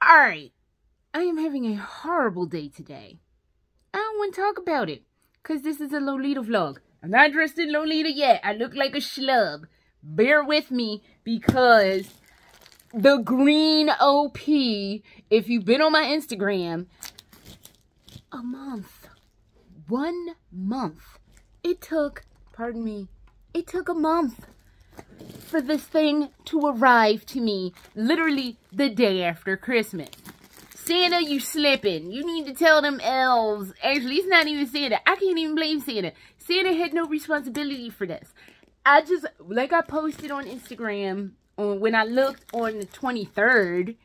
Alright, I am having a horrible day today. I don't want to talk about it, because this is a Lolita vlog. I'm not dressed in Lolita yet. I look like a schlub. Bear with me, because the green OP, if you've been on my Instagram, a month. 1 month. It took, pardon me, it took a month for this thing to arrive to me literally the day after Christmas. Santa, you slipping. You need to tell them elves. Actually, it's not even Santa. I can't even blame Santa. Santa had no responsibility for this. I just, like I posted on Instagram, when I looked on the 23rd,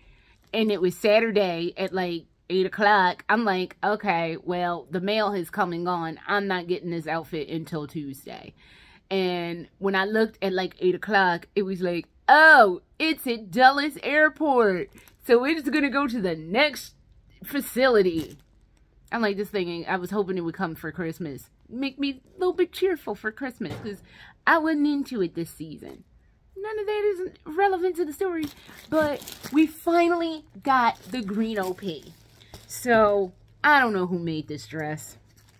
and it was Saturday at like 8 o'clock, I'm like, okay, well, the mail has come and gone. I'm not getting this outfit until Tuesday. And when I looked at like 8 o'clock, it was like, oh, it's at Dulles Airport. So it's going to go to the next facility. I'm like, this thing, I was hoping it would come for Christmas. Make me a little bit cheerful for Christmas, because I wasn't into it this season. None of that is relevant to the story. But we finally got the green OP. So, I don't know who made this dress.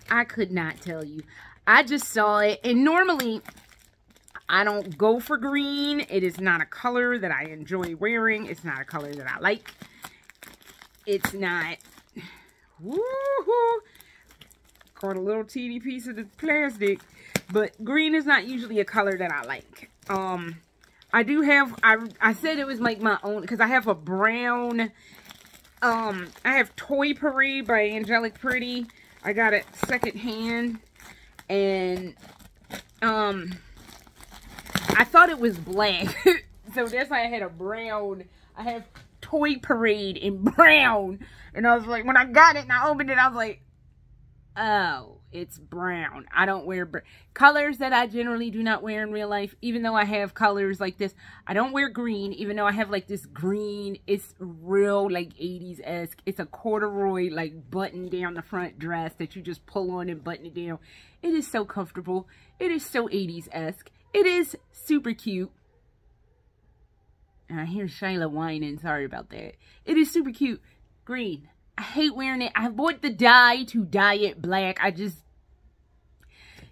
I could not tell you. I just saw it, and normally I don't go for green. It is not a color that I enjoy wearing. It's not a color that I like. It's not. Woohoo! Caught a little teeny piece of the plastic, but green is not usually a color that I like. I do have. I said it was like my own, because I have a brown. I have Toy Parade by Angelic Pretty. I got it secondhand. And, I thought it was black. So that's why I had a brown. I have Toy Parade in brown. And I was like, when I got it and I opened it, I was like, oh, it's brown. I don't wear colors that I generally do not wear in real life. Even though I have colors like this. I don't wear green, even though I have like this green. It's real like 80s-esque. It's a corduroy like button down the front dress that you just pull on and button it down. It is so comfortable. It is so 80s-esque. It is super cute. And I hear Shyla whining. Sorry about that. It is super cute. Green. I hate wearing it. I bought the dye to dye it black.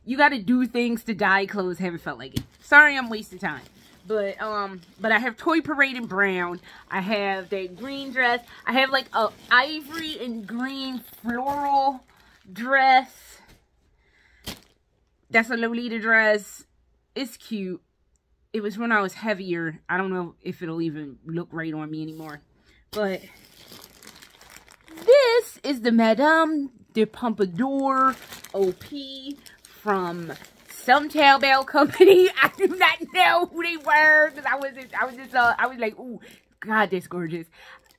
You got to do things to dye clothes. Haven't felt like it. Sorry, I'm wasting time. But I have Toy Parade in brown. I have that green dress. I have like a ivory and green floral dress. That's a Lolita dress. It's cute. It was when I was heavier. I don't know if it'll even look right on me anymore. But this is the Madame Pompadour OP from some Taobao company. I do not know who they were, because I was like, ooh, God, that's gorgeous.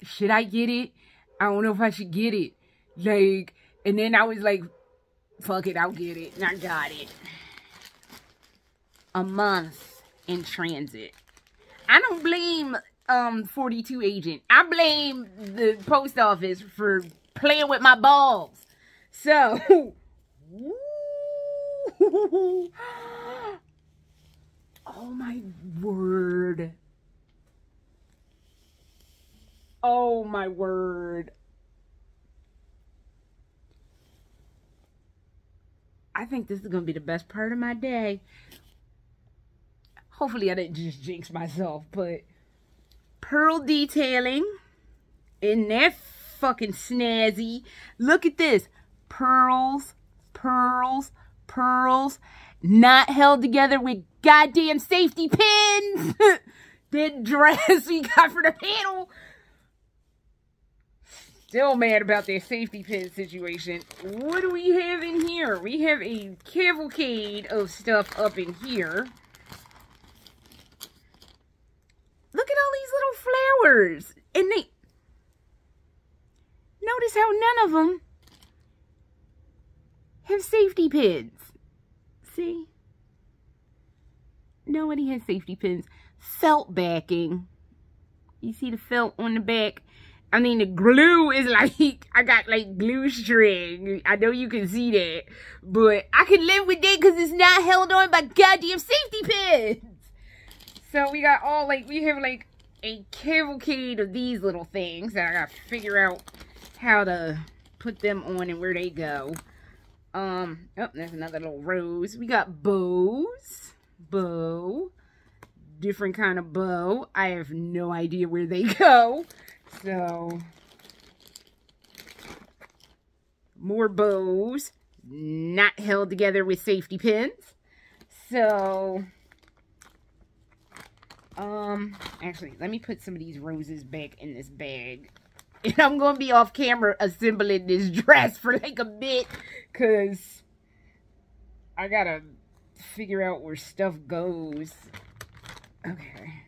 Should I get it? I don't know if I should get it. Like, and then I was like, fuck it, I'll get it. And I got it. A month in transit. I don't blame 42 agent. I blame the post office for playing with my balls. So, oh my word. Oh my word. I think this is going to be the best part of my day. Hopefully I didn't just jinx myself, but pearl detailing. Isn't that fucking snazzy? Look at this. Pearls, pearls, pearls. Not held together with goddamn safety pins. That dress we got for the panel. Still mad about that safety pin situation. What do we have in here? We have a cavalcade of stuff up in here. Look at all these little flowers. And they... Notice how none of them have safety pins. See? Nobody has safety pins. Felt backing. You see the felt on the back? I mean, the glue is like, I got like glue string. I know you can see that. But I can live with that because it's not held on by goddamn safety pins. So we got all like, we have like a cavalcade of these little things that I gotta figure out how to put them on and where they go. Oh, there's another little rose. We got bows. Bow. Different kind of bow. I have no idea where they go. So, more bows. Not held together with safety pins. So, actually, let me put some of these roses back in this bag. And I'm going to be off camera assembling this dress for like a bit. Because I got to figure out where stuff goes. Okay.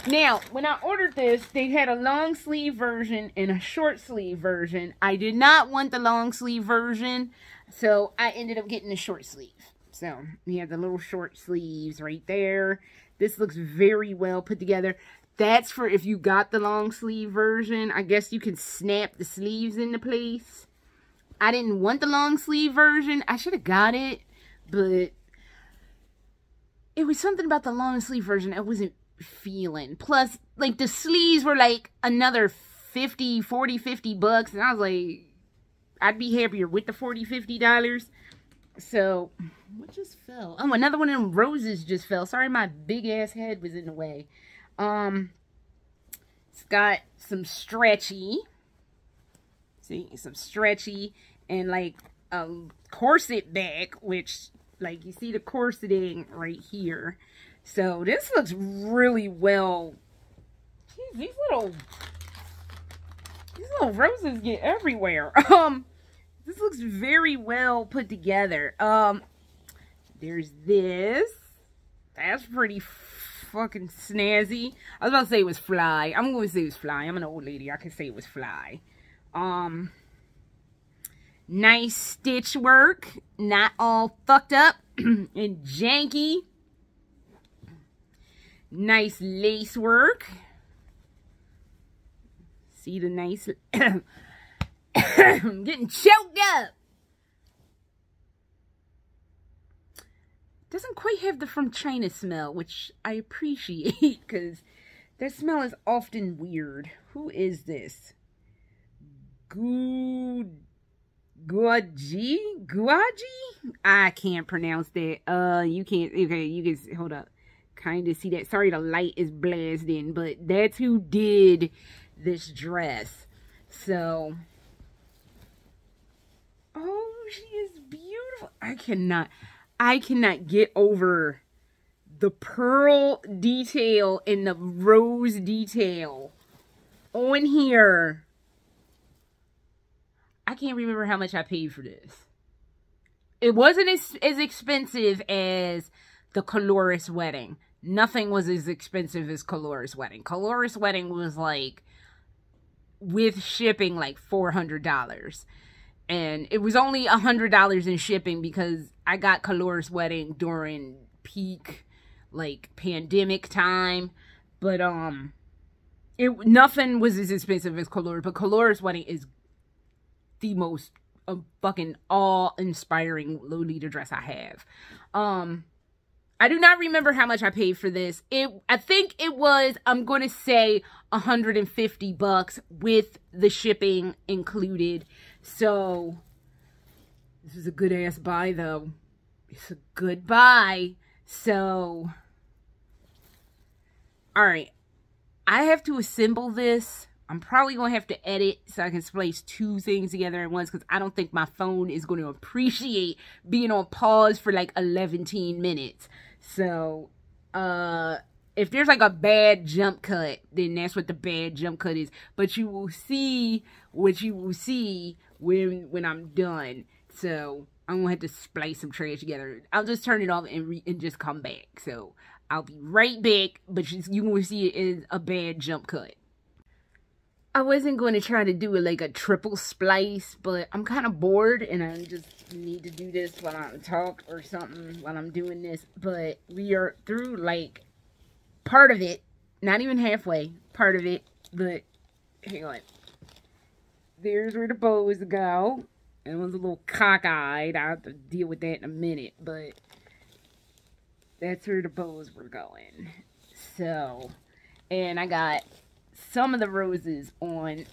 Now, when I ordered this, they had a long sleeve version and a short sleeve version. I did not want the long sleeve version, so I ended up getting the short sleeve. So, you have the little short sleeves right there. This looks very well put together. That's for if you got the long sleeve version. I guess you can snap the sleeves into place. I didn't want the long sleeve version. I should have got it, but it was something about the long sleeve version I wasn't feeling. Plus, like, the sleeves were like another 50 bucks, and I was like, I'd be happier with the $40-50. So, what just fell? Oh, another one of them roses just fell. Sorry, my big ass head was in the way. It's got some stretchy. See, some stretchy and like a corset back, which, like, you see the corseting right here. So this looks really well. Jeez, these little roses get everywhere. This looks very well put together. There's this. That's pretty fucking snazzy. I was about to say it was fly. I'm going to say it was fly. I'm an old lady. I can say it was fly. Nice stitch work. Not all fucked up and janky. Nice lace work. See the nice... I'm getting choked up. Doesn't quite have the from China smell, which I appreciate, because their smell is often weird. Who is this? Guaji? I can't pronounce that. You can't, okay, you can, hold up. Kind of see that. Sorry, the light is blasting, but that's who did this dress. So, oh, she is beautiful. I cannot get over the pearl detail and the rose detail on here. I can't remember how much I paid for this. It wasn't as expensive as the Coloris wedding. Nothing was as expensive as Coloris wedding. Coloris wedding was like, with shipping, like $400. And it was only $100 in shipping because I got Coloris wedding during peak, like, pandemic time. But, nothing was as expensive as Coloris. But Coloris wedding is the most fucking awe-inspiring Lolita dress I have. I do not remember how much I paid for this. I think it was, I'm going to say, $150 with the shipping included. So, this is a good-ass buy, though. It's a good buy. So, alright. I have to assemble this. I'm probably going to have to edit so I can splice two things together at once, because I don't think my phone is going to appreciate being on pause for like 11 minutes. So, if there's like a bad jump cut, then that's what the bad jump cut is. But you will see what you will see when I'm done. So, I'm going to have to splice some trash together. I'll just turn it off and just come back. So, I'll be right back, but you will see it is a bad jump cut. I wasn't going to try to do like a triple splice, but I'm kind of bored and I just need to do this while I talk or something while I'm doing this. But we are through like part of it, not even halfway, part of it, but hang on. There's where the bows go. It was a little cockeyed. I'll have to deal with that in a minute, but that's where the bows were going. So, and I got some of the roses on,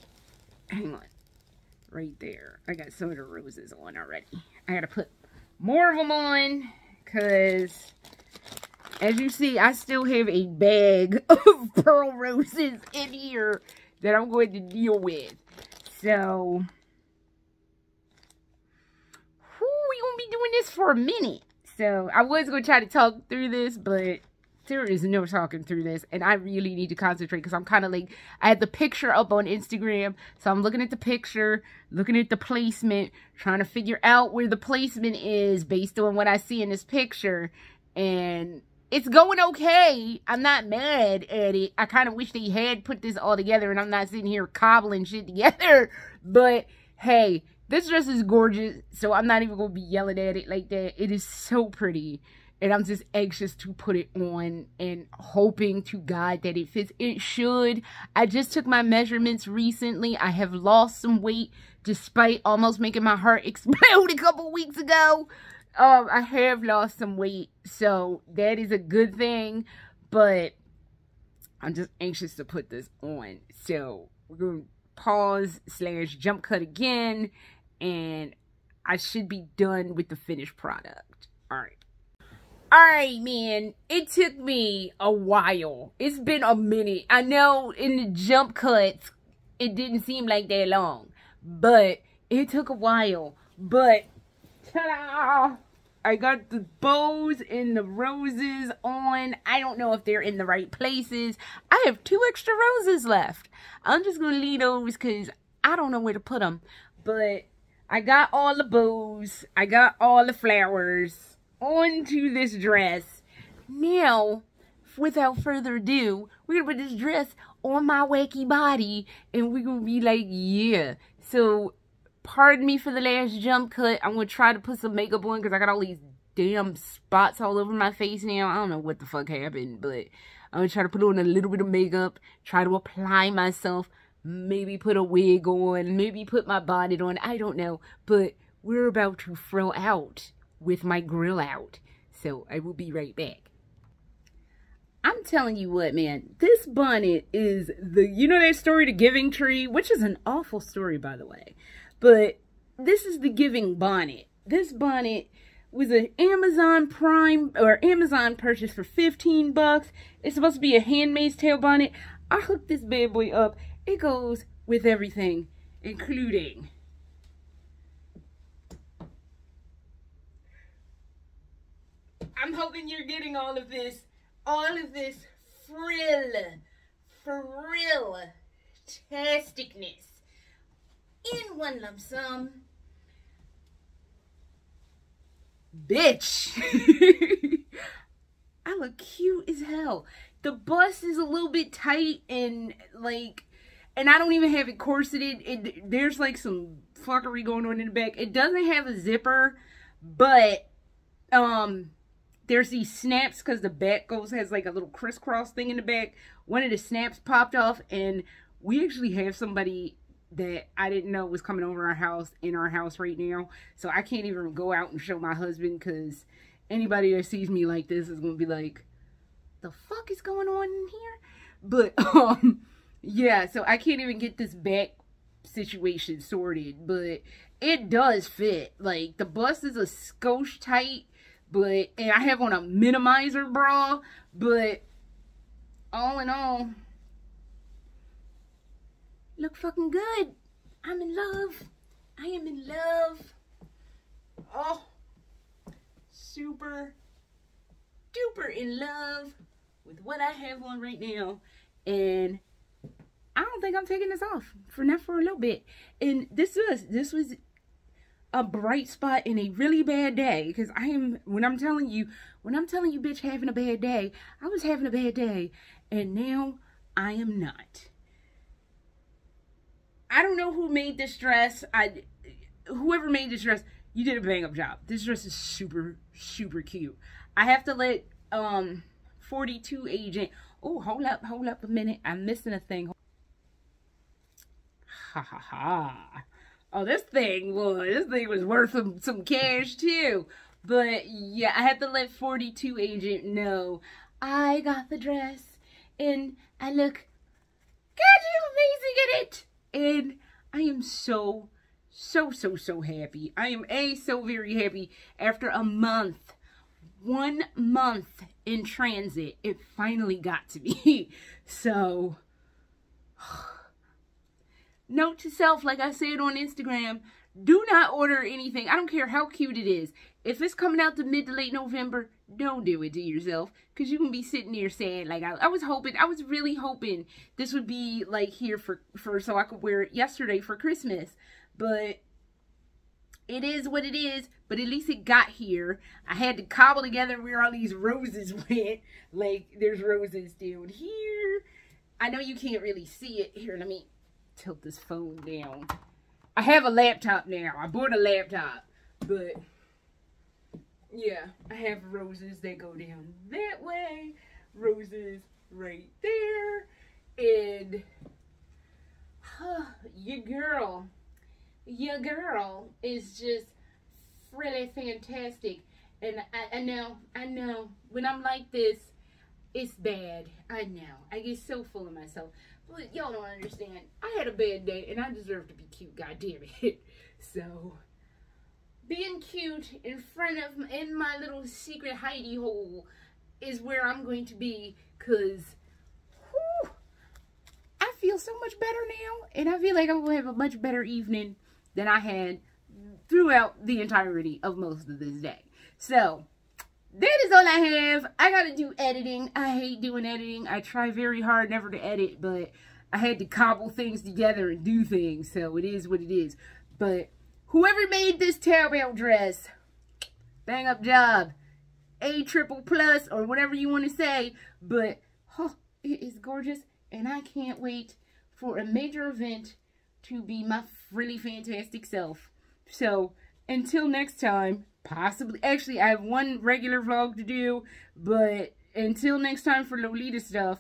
hang on, right there. I got some of the roses on already. I gotta put more of them on, because as you see, I still have a bag of pearl roses in here that I'm going to deal with. So, we're going to be doing this for a minute. So, I was going to try to talk through this, but there is no talking through this. And I really need to concentrate, because I'm kind of like, I had the picture up on Instagram. So, I'm looking at the picture, looking at the placement, trying to figure out where the placement is based on what I see in this picture. And it's going okay. I'm not mad at it. I kind of wish they had put this all together and I'm not sitting here cobbling shit together. But, hey, this dress is gorgeous, so I'm not even going to be yelling at it like that. It is so pretty. And I'm just anxious to put it on and hoping to God that it fits. It should. I just took my measurements recently. I have lost some weight despite almost making my heart explode a couple weeks ago. I have lost some weight, so that is a good thing, but I'm just anxious to put this on. So we're going to pause / jump cut again, and I should be done with the finished product. Alright, man, it took me a while. It's been a minute. I know in the jump cuts, it didn't seem like that long, but it took a while. But ta-da! I got the bows and the roses on. I don't know if they're in the right places. I have 2 extra roses left. I'm just going to leave those because I don't know where to put them. But I got all the bows. I got all the flowers onto this dress. Now, without further ado, we're going to put this dress on my wacky body. And we're going to be like, yeah. So, pardon me for the last jump cut. I'm going to try to put some makeup on because I got all these damn spots all over my face now. I don't know what the fuck happened, but I'm going to try to put on a little bit of makeup, try to apply myself, maybe put a wig on, maybe put my bonnet on. I don't know, but we're about to throw out with my grill out. So I will be right back. I'm telling you what, man, this bonnet is you know that story, The Giving Tree, which is an awful story, by the way. But this is the Giving bonnet. This bonnet was an Amazon Prime or Amazon purchase for 15 bucks. It's supposed to be a Handmaid's Tale bonnet. I hooked this bad boy up. It goes with everything, including I'm hoping you're getting all of this frill-tasticness in one lump sum. Bitch. I look cute as hell. The bust is a little bit tight and like, and I don't even have it corseted. There's like some fuckery going on in the back. It doesn't have a zipper, but there's these snaps because the back has like a little crisscross thing in the back. One of the snaps popped off, and we actually have somebody that I didn't know was coming over in our house right now. So I can't even go out and show my husband because anybody that sees me like this is going to be like, the fuck is going on in here? But, yeah, so I can't even get this back situation sorted, but it does fit. Like, the bust is a skosh tight, and I have on a minimizer bra, but all in all, look fucking good. I'm in love. I am in love. Oh, super duper in love with what I have on right now. And I don't think I'm taking this off for a little bit. And this was a bright spot in a really bad day, because when I'm telling you bitch having a bad day, I was having a bad day, and now I am not. I don't know who made this dress. Whoever made this dress, you did a bang up job. This dress is super, super cute. I have to let 42 agent. Oh, hold up a minute. I'm missing a thing. Ha ha ha. Oh, this thing was worth some cash too. But yeah, I had to let 42 agent know I got the dress and I look goddamn amazing in it. And I am so happy. I am so very happy. After a month, 1 month in transit, it finally got to me. So, note to self, like I said on Instagram, do not order anything. I don't care how cute it is. If it's coming out to mid to late November, don't do it to yourself. Because you can be sitting there saying, like, I was really hoping this would be, like, here for so I could wear it yesterday for Christmas. But it is what it is. But at least it got here. I had to cobble together where all these roses went. Like, there's roses down here. I know you can't really see it. Here, let me tilt this phone down. I have a laptop now. I bought a laptop. But, yeah, I have roses that go down that way. Roses right there. And, your girl is just really fantastic. And I know, when I'm like this, it's bad. I know. I get so full of myself. But y'all don't understand. I had a bad day, and I deserve to be cute, goddammit. So, being cute in my little secret hidey hole is where I'm going to be, because I feel so much better now, and I feel like I will have a much better evening than I had throughout the entirety of most of this day. So, that is all I have. I gotta do editing. I hate doing editing. I try very hard never to edit, but I had to cobble things together and do things, so it is what it is. But whoever made this Taobao dress, bang up job, A+++, or whatever you want to say, but it is gorgeous, and I can't wait for a major event to be my really fantastic self. So, until next time, actually, I have one regular vlog to do, but until next time for Lolita stuff,